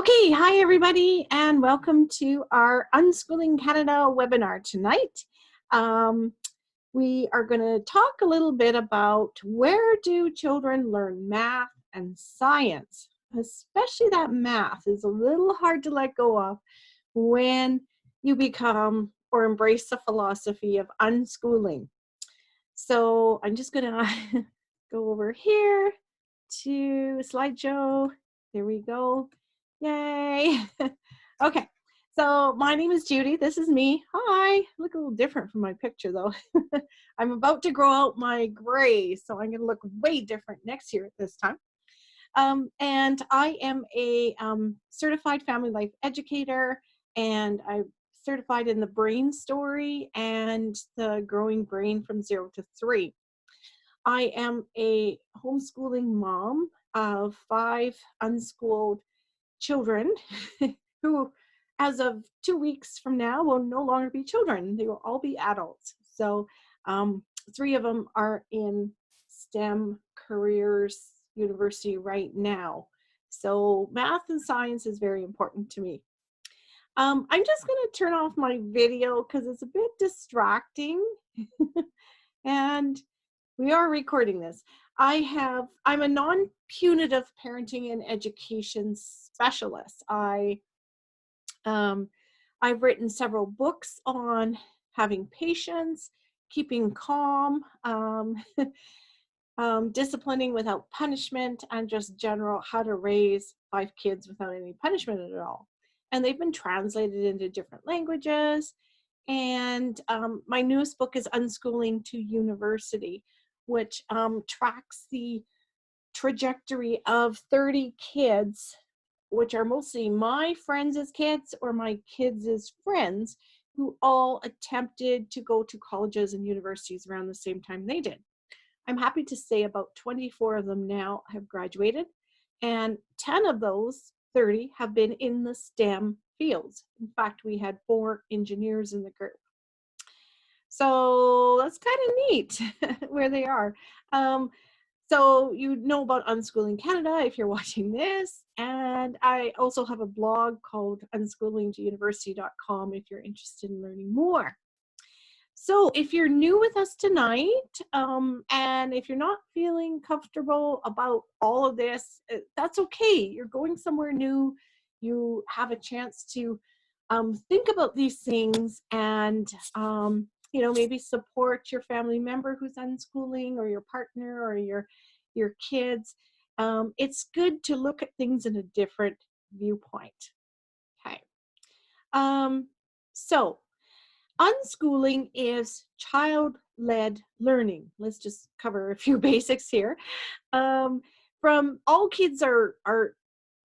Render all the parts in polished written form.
Okay, hi everybody, and welcome to our Unschooling Canada webinar tonight. We are going to talk a little bit about where do children learn math and science, especially that math is a little hard to let go of when you become or embrace the philosophy of unschooling. So I'm just going to go over here to slideshow. There we go. Yay. Okay, so my name is Judy. This is me. Hi. Look a little different from my picture though. I'm about to grow out my gray, so I'm going to look way different next year at this time. And I am a certified family life educator, and I'm certified in the brain story and the growing brain from 0 to 3. I am a homeschooling mom of 5 unschooled children who, as of 2 weeks from now, will no longer be children. They will all be adults. So 3 of them are in STEM careers university right now. So math and science is very important to me. I'm just going to turn off my video because it's a bit distracting. And we are recording this. I'm a non-punitive parenting and education specialist. I've written several books on having patience, keeping calm, disciplining without punishment, and just general how to raise 5 kids without any punishment at all. And they've been translated into different languages. And my newest book is Unschooling to University, which tracks the trajectory of 30 kids, which are mostly my friends as kids or my kids as friends, who all attempted to go to colleges and universities around the same time they did. I'm happy to say about 24 of them now have graduated, and 10 of those 30 have been in the STEM fields. In fact, we had 4 engineers in the group. So that's kind of neat where they are. So you know about Unschooling Canada if you're watching this, and I also have a blog called unschoolingtouniversity.com if you're interested in learning more. So if you're new with us tonight, and if you're not feeling comfortable about all of this, that's okay. You're going somewhere new. You have a chance to think about these things and maybe support your family member who's unschooling, or your partner, or your kids. It's good to look at things in a different viewpoint. Okay. So unschooling is child-led learning. Let's just cover a few basics here. From all kids are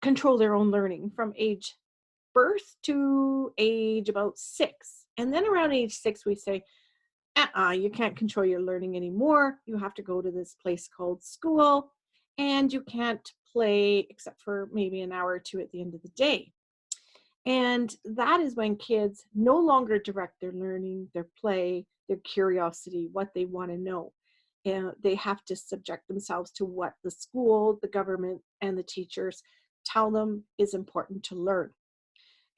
control their own learning from age birth to age about 6. And then around age 6, we say, you can't control your learning anymore. You have to go to this place called school, and you can't play except for maybe an hour or 2 at the end of the day. And that is when kids no longer direct their learning, their play, their curiosity, what they want to know. And they have to subject themselves to what the school, the government, and the teachers tell them is important to learn.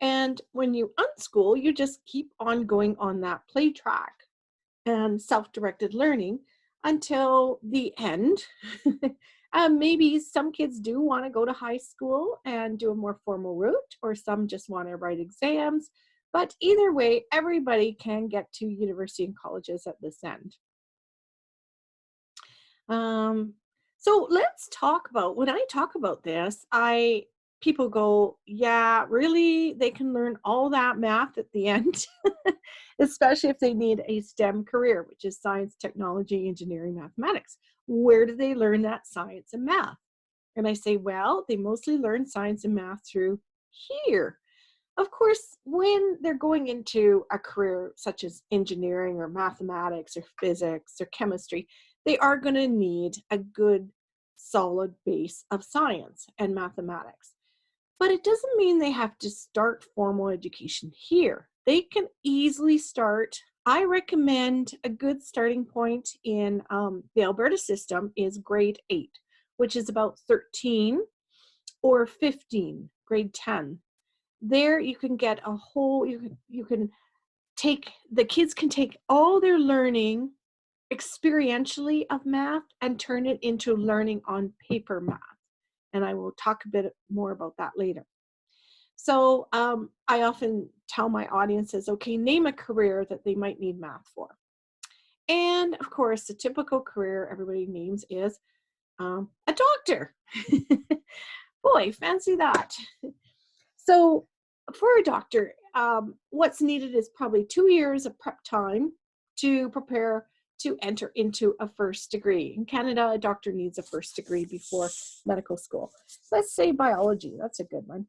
And when you unschool, you just keep on going on that play track and self-directed learning until the end. Maybe some kids do want to go to high school and do a more formal route, or some just want to write exams. But either way, everybody can get to university and colleges at this end. So let's talk about, when I talk about this, people go, yeah, really? They can learn all that math at the end, especially if they need a STEM career, which is science, technology, engineering, mathematics. Where do they learn that science and math? And I say, well, they mostly learn science and math through here. Of course, when they're going into a career such as engineering or mathematics or physics or chemistry, they are going to need a good, solid base of science and mathematics. But it doesn't mean they have to start formal education here. They can easily start. I recommend a good starting point in the Alberta system is grade 8, which is about 13 or 15 grade 10. There you can get a whole, you can take, the kids can take all their learning experientially of math and turn it into learning on paper math. And I will talk a bit more about that later. So I often tell my audiences, okay, name a career that they might need math for. And of course, the typical career everybody names is a doctor. Boy, fancy that. So for a doctor, what's needed is probably 2 years of prep time to prepare to enter into a first degree. In Canada, a doctor needs a first degree before medical school. Let's say biology, that's a good one.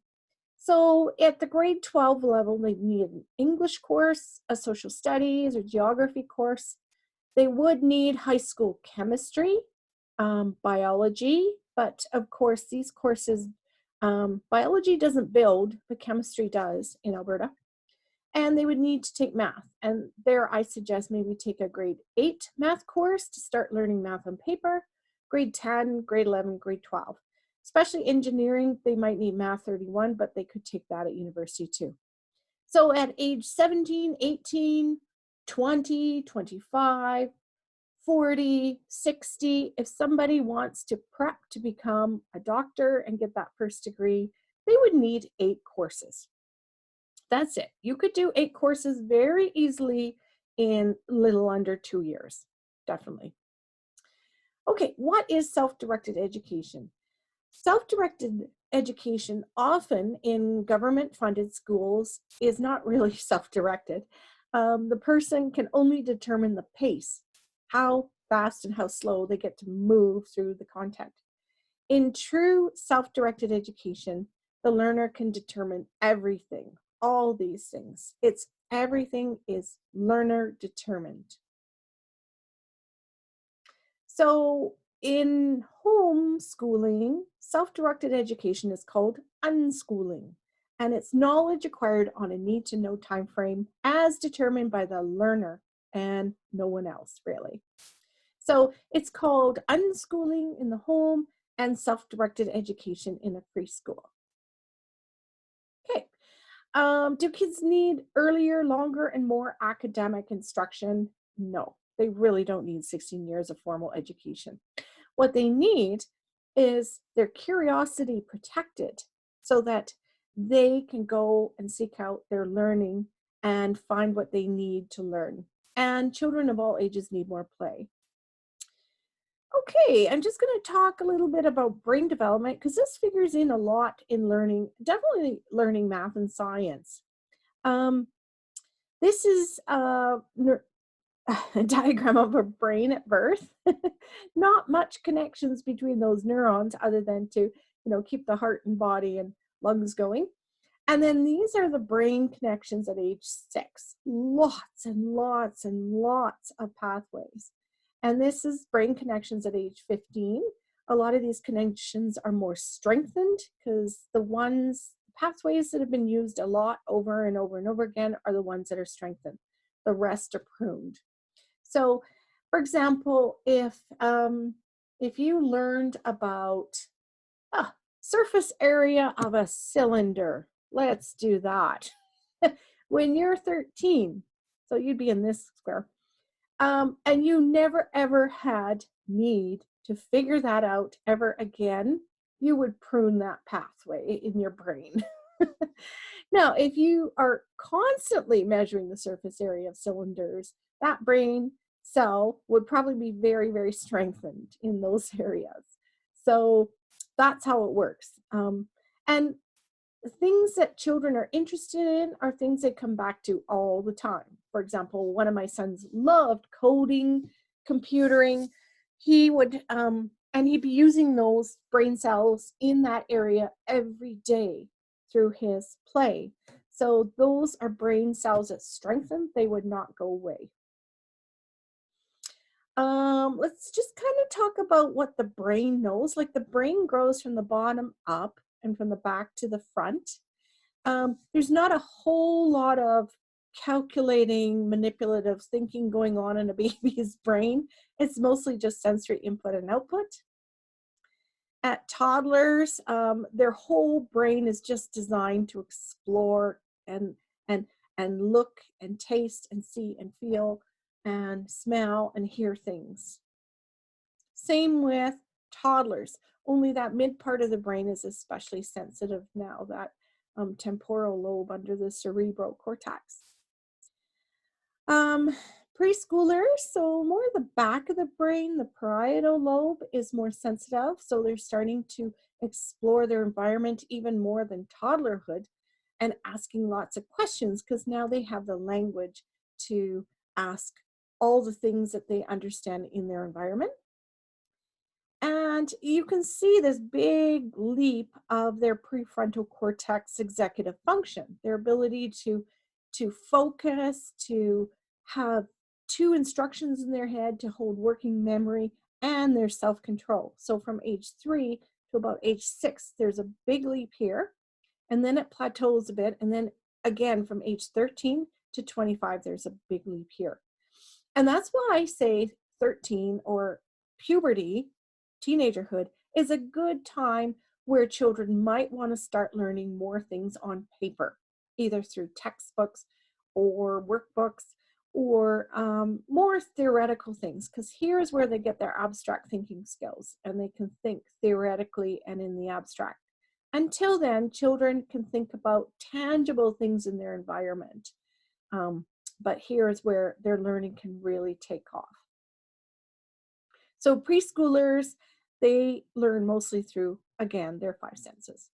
So at the grade 12 level, they need an English course, a social studies or geography course. They would need high school chemistry, biology, but of course these courses, biology doesn't build, but chemistry does in Alberta. And they would need to take math. And there I suggest maybe take a grade 8 math course to start learning math on paper, grade 10, grade 11, grade 12. Especially engineering, they might need Math 31, but they could take that at university too. So at age 17, 18, 20, 25, 40, 60, if somebody wants to prep to become a doctor and get that first degree, they would need 8 courses. That's it. You could do 8 courses very easily in little under 2 years, definitely. Okay, what is self-directed education? Self-directed education, often in government-funded schools, is not really self-directed. The person can only determine the pace, how fast and how slow they get to move through the content. In true self-directed education, the learner can determine everything, all these things. Everything is learner determined. So in homeschooling, self-directed education is called unschooling, and it's knowledge acquired on a need-to-know time frame as determined by the learner and no one else, really. So it's called unschooling in the home and self-directed education in a preschool. Okay. Do kids need earlier, longer, and more academic instruction? No, they really don't need 16 years of formal education. What they need is their curiosity protected so that they can go and seek out their learning and find what they need to learn. And children of all ages need more play. Okay, I'm just going to talk a little bit about brain development because this figures in a lot in learning, definitely learning math and science. This is a diagram of a brain at birth. Not much connections between those neurons other than to, keep the heart and body and lungs going. And then these are the brain connections at age 6. Lots and lots and lots of pathways. And this is brain connections at age 15. A lot of these connections are more strengthened because the pathways that have been used a lot over and over and over again are the ones that are strengthened. The rest are pruned. So, for example, if you learned about surface area of a cylinder, let's do that. When you're 13, so you'd be in this square, and you never ever had need to figure that out ever again, you would prune that pathway in your brain. Now, if you are constantly measuring the surface area of cylinders, that brain cell would probably be very, very strengthened in those areas. So that's how it works. And things that children are interested in are things they come back to all the time. For example, one of my sons loved coding, computering. He would, and he'd be using those brain cells in that area every day through his play. So those are brain cells that strengthen, they would not go away. Let's just kind of talk about what the brain knows. Like the brain grows from the bottom up and from the back to the front. There's not a whole lot of calculating, manipulative thinking going on in a baby's brain. It's mostly just sensory input and output. At toddlers, their whole brain is just designed to explore and and and look and taste and see and feel and smell and hear things. Same with toddlers, only that mid part of the brain is especially sensitive now, that temporal lobe under the cerebral cortex. Um, Preschoolers, so more the back of the brain, the parietal lobe is more sensitive, so they're starting to explore their environment even more than toddlerhood and asking lots of questions because now they have the language to ask all the things that they understand in their environment. And you can see this big leap of their prefrontal cortex executive function, their ability to focus, to have two instructions in their head, to hold working memory, and their self-control. So from age 3 to about age 6, there's a big leap here, and then it plateaus a bit, and then again from age 13 to 25, there's a big leap here. And that's why I say 13 or puberty, teenagerhood, is a good time where children might want to start learning more things on paper, either through textbooks or workbooks or more theoretical things, because here's where they get their abstract thinking skills and they can think theoretically and in the abstract. Until then, children can think about tangible things in their environment. But here's where their learning can really take off. So preschoolers, they learn mostly through, again, their 5 senses.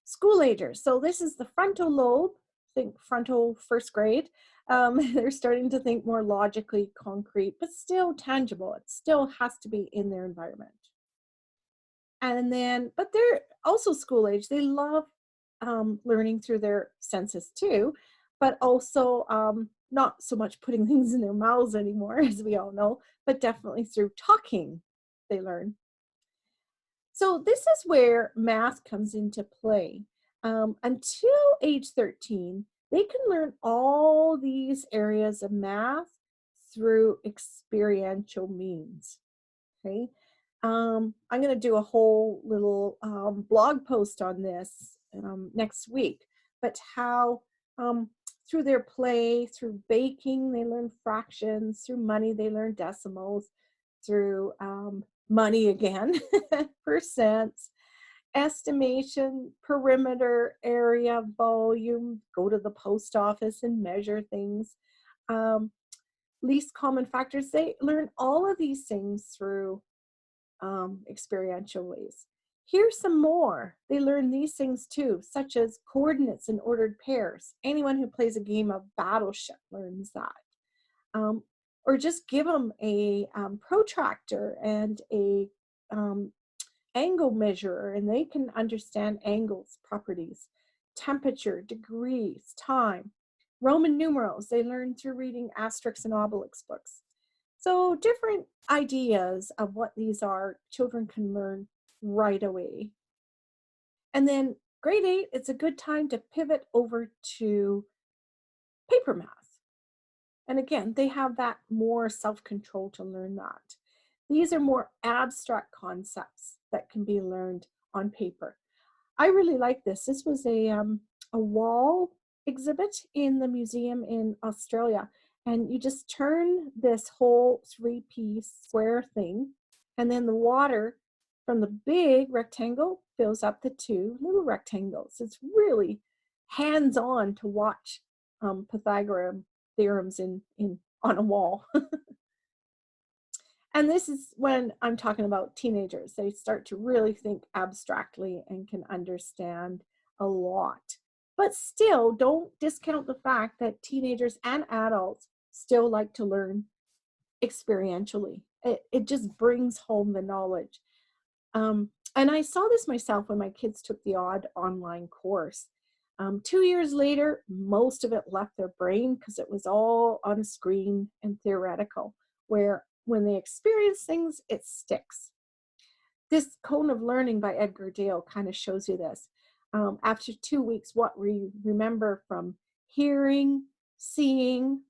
School agers, so this is the frontal lobe, think frontal first grade. They're starting to think more logically concrete, but still tangible. It still has to be in their environment. And then, but they're also school age. They love learning through their senses too, but also not so much putting things in their mouths anymore, as we all know, but definitely through talking they learn. So this is where math comes into play. Until age 13, they can learn all these areas of math through experiential means. Okay. I'm going to do a whole little blog post on this next week, but how through their play, through baking, they learn fractions, through money, they learn decimals, through money again, percents, estimation, perimeter, area, volume, go to the post office and measure things. Least common factors, they learn all of these things through experiential ways. Here's some more. They learn these things too, such as coordinates and ordered pairs. Anyone who plays a game of Battleship learns that. Or just give them a protractor and a angle measurer, and they can understand angles, properties, temperature, degrees, time. Roman numerals, they learn through reading Asterix and Obelix books. So different ideas of what these are, children can learn right away. And then grade 8, it's a good time to pivot over to paper math. And again, they have that more self-control to learn that. These are more abstract concepts that can be learned on paper. I really like this. This was a wall exhibit in the museum in Australia. And you just turn this whole 3-piece square thing, and then the water from the big rectangle fills up the 2 little rectangles. It's really hands-on to watch Pythagorean theorems on a wall. And this is when I'm talking about teenagers. They start to really think abstractly and can understand a lot. But still, don't discount the fact that teenagers and adults still like to learn experientially. It just brings home the knowledge. And I saw this myself when my kids took the odd online course. 2 years later, most of it left their brain because it was all on a screen and theoretical, where when they experience things, it sticks. This Cone of Learning by Edgar Dale kind of shows you this. After 2 weeks, what we remember from hearing, seeing,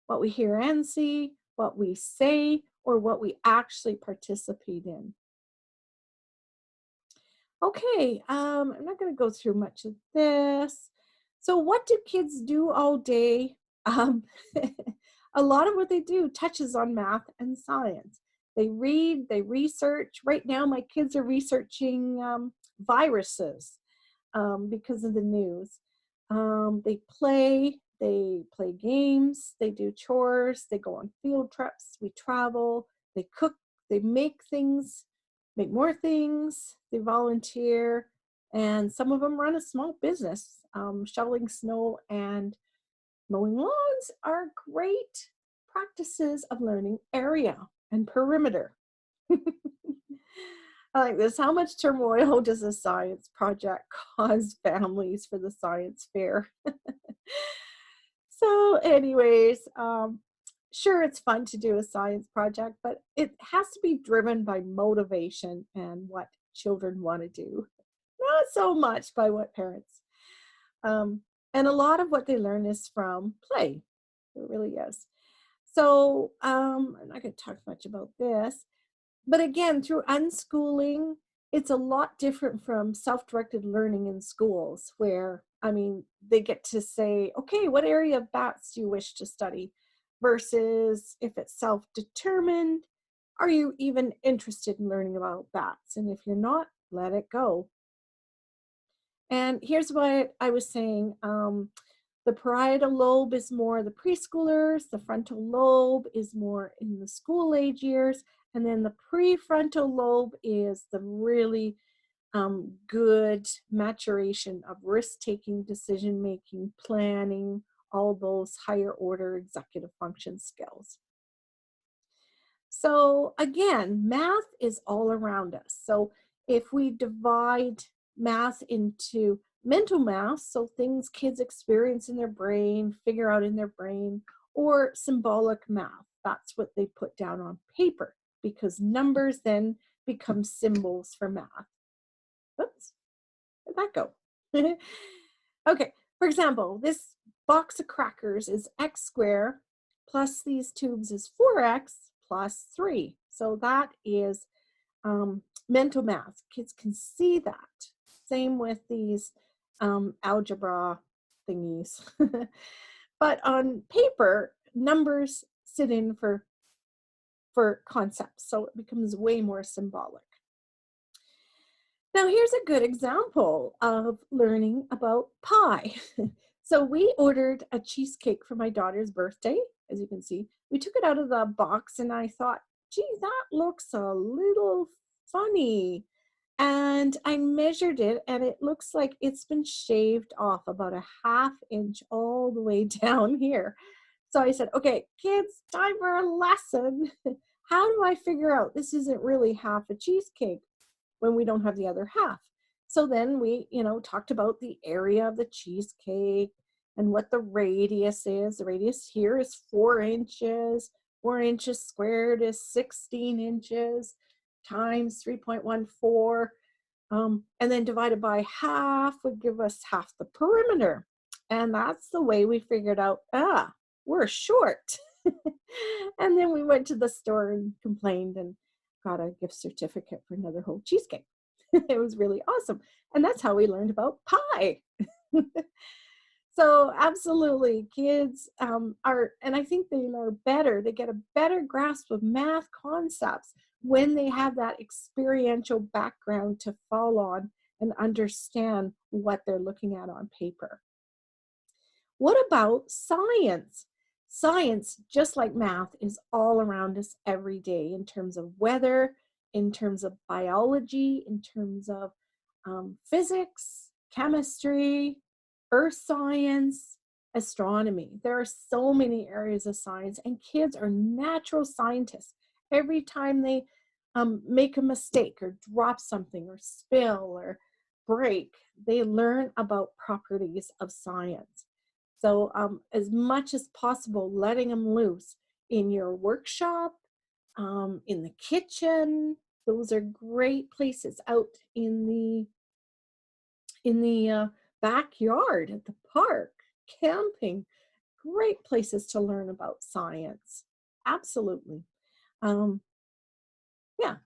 what we hear and see, what we say, or what we actually participate in. Okay, I'm not going to go through much of this. So, what do kids do all day? Um, a lot of what they do touches on math and science. They read, they research. Right now, my kids are researching viruses because of the news. They play games, they do chores, they go on field trips, we travel, they cook, they make things, make more things, they volunteer, and some of them run a small business. Shoveling snow and mowing lawns are great practices of learning area and perimeter. I like this. How much turmoil does a science project cause families for the science fair? So anyways, sure, it's fun to do a science project, but it has to be driven by motivation and what children want to do, not so much by what parents. Um, and a lot of what they learn is from play. It really is. So I'm not going to talk much about this. But again, through unschooling, it's a lot different from self-directed learning in schools where, I mean, they get to say, okay, what area of bats do you wish to study? Versus if it's self-determined, are you even interested in learning about bats? And if you're not, let it go. And here's what I was saying. The parietal lobe is more the preschoolers, the frontal lobe is more in the school age years, and then the prefrontal lobe is the really good maturation of risk-taking, decision-making, planning, all those higher order executive function skills. So again, math is all around us. So if we divide math into mental math, so things kids experience in their brain, figure out in their brain, or symbolic math, that's what they put down on paper because numbers then become symbols for math. Oops, where'd that go? Okay, for example, this box of crackers is x squared plus these tubes is 4x plus 3. So that is mental math. Kids can see that. Same with these algebra thingies. But on paper, numbers sit in for concepts, so it becomes way more symbolic. Now, here's a good example of learning about pie. So we ordered a cheesecake for my daughter's birthday, as you can see. We took it out of the box and I thought, gee, that looks a little funny. And I measured it and it looks like it's been shaved off about a ½ inch all the way down here. So I said, okay, kids, time for a lesson. How do I figure out this isn't really half a cheesecake when we don't have the other half? So then we, talked about the area of the cheesecake and what the radius is. The radius here is 4 inches. 4 inches squared is 16 inches times 3.14. And then divided by half would give us half the perimeter. And that's the way we figured out, we're short. And then we went to the store and complained and got a gift certificate for another whole cheesecake. It was really awesome. And that's how we learned about pie. So absolutely, kids are, and I think they are better, they get a better grasp of math concepts when they have that experiential background to fall on and understand what they're looking at on paper. What about science? Science, just like math, is all around us every day in terms of weather, in terms of biology, in terms of physics, chemistry, earth science, astronomy. There are so many areas of science, and kids are natural scientists. Every time they make a mistake or drop something or spill or break, they learn about properties of science. So as much as possible, letting them loose in your workshop, in the kitchen. Those are great places out in the backyard at the park, camping. Great places to learn about science. Absolutely. Yeah.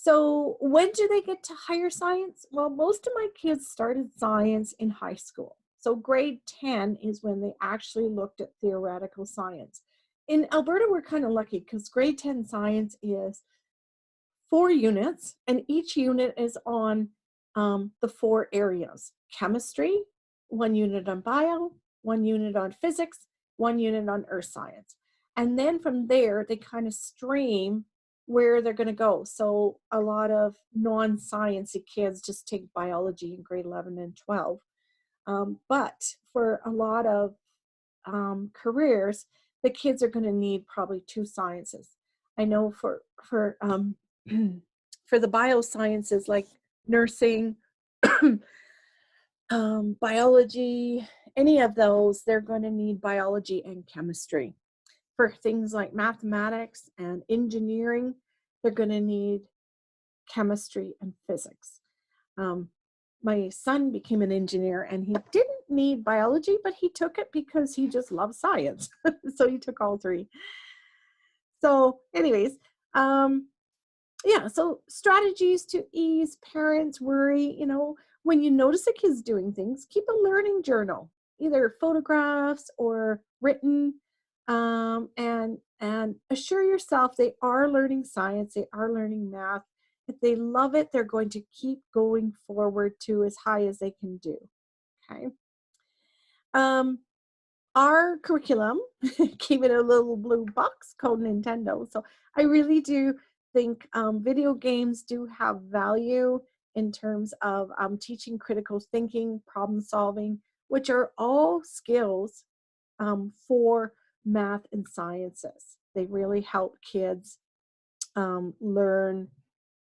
So when do they get to higher science? Well, most of my kids started science in high school. So grade 10 is when they actually looked at theoretical science. In Alberta, we're kind of lucky because grade 10 science is 4 units, and each unit is on the 4 areas: chemistry, 1 unit on bio, 1 unit on physics, 1 unit on earth science. And then from there, they kind of stream where they're going to go. So a lot of non-sciencey kids just take biology in grade 11 and 12. But for a lot of careers, the kids are going to need probably 2 sciences. I know for for the biosciences like nursing, biology, any of those, they're going to need biology and chemistry. For things like mathematics and engineering, they're going to need chemistry and physics. My son became an engineer and he didn't need biology, but he took it because he just loved science. So he took all 3. So anyways, yeah, so strategies to ease parents' worry, when you notice a kid's doing things, keep a learning journal, either photographs or written, and assure yourself they are learning science, they are learning math. If they love it, they're going to keep going forward to as high as they can do. Okay. Our curriculum came in a little blue box called Nintendo. So I really do think video games do have value in terms of teaching critical thinking, problem solving, which are all skills for math and sciences. They really help kids learn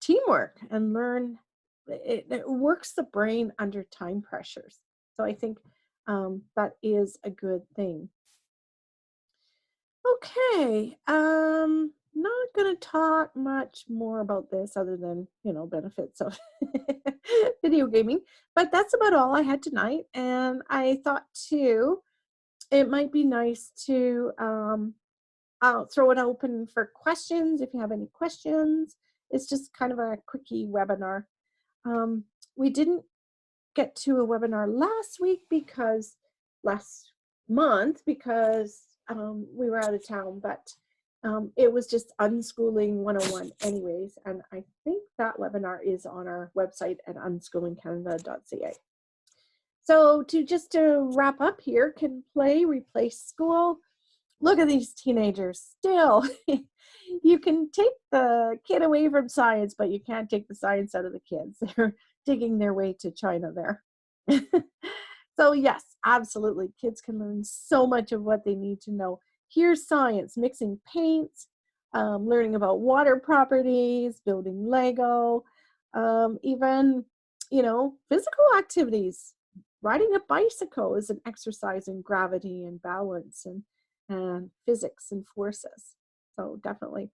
teamwork and learn, it works the brain under time pressures. So I think that is a good thing. Okay, not gonna talk much more about this other than, benefits of video gaming, but that's about all I had tonight. And I thought too, it might be nice to, I'll throw it open for questions if you have any questions. It's just kind of a quickie webinar. We didn't get to a webinar last month because we were out of town, but it was just Unschooling 101 anyways, and I think that webinar is on our website at unschoolingcanada.ca. So to wrap up here, can play replace school? Look at these teenagers still. You can take the kid away from science, but you can't take the science out of the kids. They're digging their way to China there. So yes, absolutely. Kids can learn so much of what they need to know. Here's science: mixing paints, learning about water properties, building Lego, even, physical activities. Riding a bicycle is an exercise in gravity and balance and physics and forces. So definitely.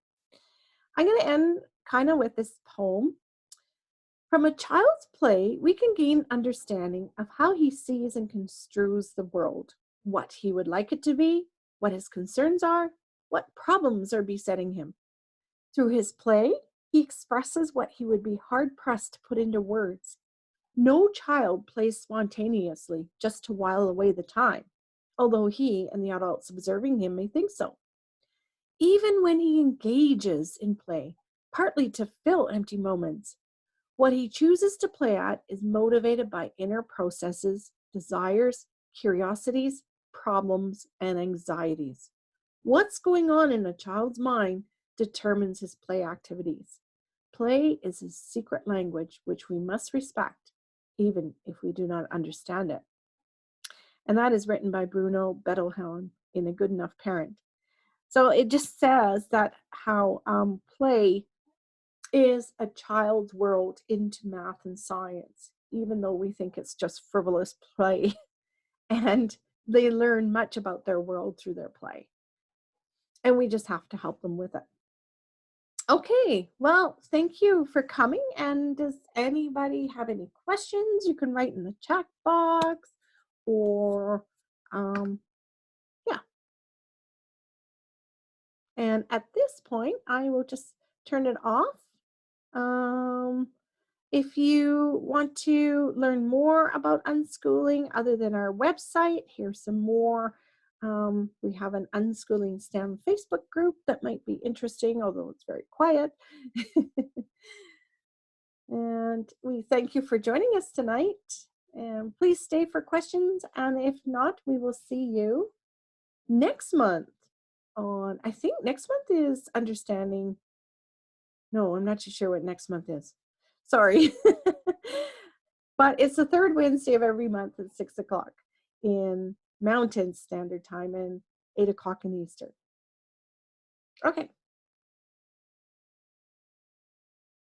I'm going to end kind of with this poem. From a child's play, we can gain understanding of how he sees and construes the world, what he would like it to be, what his concerns are, what problems are besetting him. Through his play, he expresses what he would be hard-pressed to put into words. No child plays spontaneously just to while away the time, although he and the adults observing him may think so. Even when he engages in play, partly to fill empty moments, what he chooses to play at is motivated by inner processes, desires, curiosities, problems, and anxieties. What's going on in a child's mind determines his play activities. Play is his secret language, which we must respect, even if we do not understand it. And that is written by Bruno Bettelhelm in A Good Enough Parent. So it just says that how play is a child's world into math and science, even though we think it's just frivolous play. And they learn much about their world through their play. And we just have to help them with it. Okay, well, thank you for coming. And does anybody have any questions? You can write in the chat box or, yeah. And at this point, I will just turn it off If you want to learn more about unschooling other than our website, here's some more. We have an Unschooling STEM Facebook group that might be interesting, although it's very quiet. And we thank you for joining us tonight. And please stay for questions. And if not, we will see you next month on, I think next month is understanding. No, I'm not too sure what next month is. Sorry. But it's the third Wednesday of every month at 6 o'clock in Mountain Standard Time and 8 o'clock in Eastern. Okay.